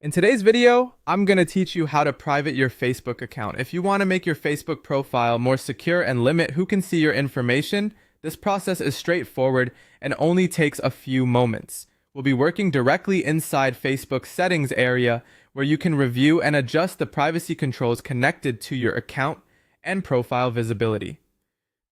In today's video, I'm going to teach you how to private your Facebook account. If you want to make your Facebook profile more secure and limit who can see your information, this process is straightforward and only takes a few moments. We'll be working directly inside Facebook's settings area where you can review and adjust the privacy controls connected to your account and profile visibility.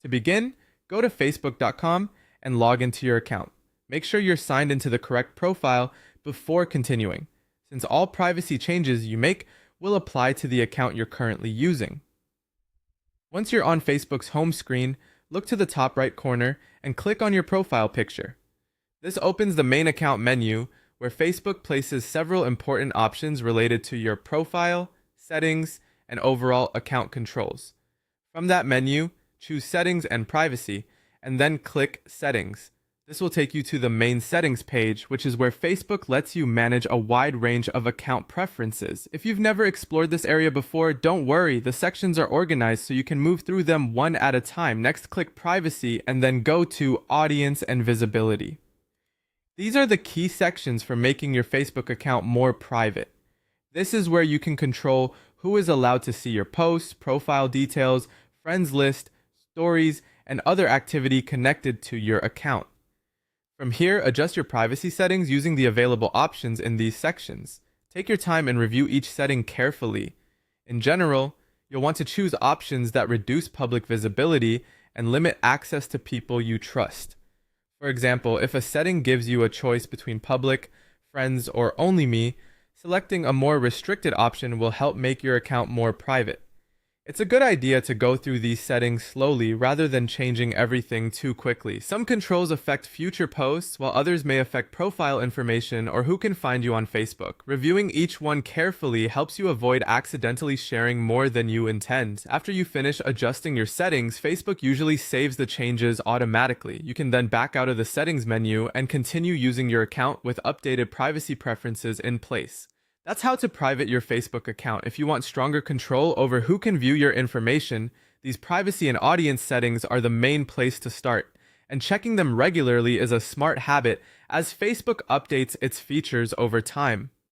To begin, go to facebook.com and log into your account. Make sure you're signed into the correct profile before continuing, since all privacy changes you make will apply to the account you're currently using. Once you're on Facebook's home screen, look to the top right corner and click on your profile picture. This opens the main account menu where Facebook places several important options related to your profile, settings, and overall account controls. From that menu, choose Settings and Privacy, and then click Settings. This will take you to the main settings page, which is where Facebook lets you manage a wide range of account preferences. If you've never explored this area before, don't worry, the sections are organized so you can move through them one at a time. Next, click Privacy and then go to Audience and Visibility. These are the key sections for making your Facebook account more private. This is where you can control who is allowed to see your posts, profile details, friends list, stories, and other activity connected to your account. From here, adjust your privacy settings using the available options in these sections. Take your time and review each setting carefully. In general, you'll want to choose options that reduce public visibility and limit access to people you trust. For example, if a setting gives you a choice between public, friends, or only me, selecting a more restricted option will help make your account more private. It's a good idea to go through these settings slowly rather than changing everything too quickly. Some controls affect future posts, while others may affect profile information or who can find you on Facebook. Reviewing each one carefully helps you avoid accidentally sharing more than you intend. After you finish adjusting your settings, Facebook usually saves the changes automatically. You can then back out of the settings menu and continue using your account with updated privacy preferences in place. That's how to private your Facebook account. If you want stronger control over who can view your information, these privacy and audience settings are the main place to start. And checking them regularly is a smart habit as Facebook updates its features over time.